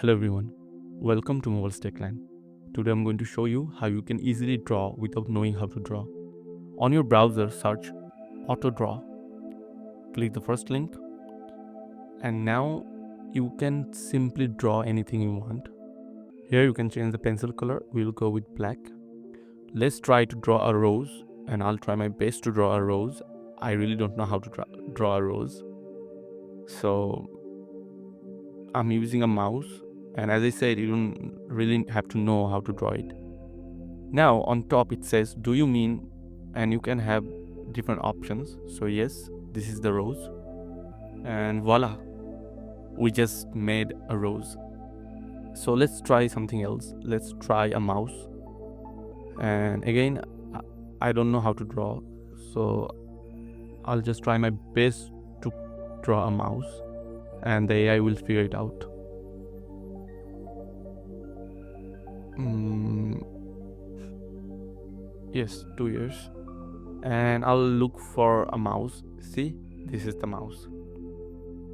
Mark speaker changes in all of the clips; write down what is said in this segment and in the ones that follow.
Speaker 1: Hello everyone, welcome to Mobile's Techline. Today I'm going to show you how you can easily draw without knowing how to draw. On your browser, search AutoDraw. Click the first link and now you can simply draw anything you want. Here you can change the pencil color, we'll go with black. Let's try to draw a rose and I'll try my best to draw a rose. I really don't know how to draw a rose. So I'm using a mouse, and as I said, you don't really have to know how to draw it. Now on top it says, do you mean, and you can have different options. So yes, this is the rose, and voila, we just made a rose. So let's try something else. Let's try a mouse, and again I don't know how to draw, so I'll just try my best to draw a mouse, and the AI will figure it out. Yes, 2 years. And I'll look for a mouse. See, this is the mouse.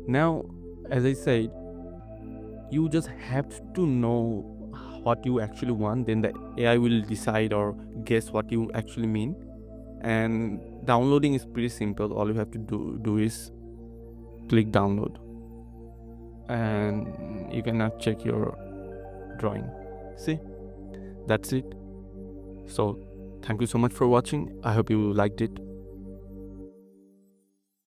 Speaker 1: Now, as I said, you just have to know what you actually want, then the AI will decide or guess what you actually mean. And downloading is pretty simple. All you have to do is click download, and you can now check your drawing. See, that's it. So thank you so much for watching. I hope you liked it.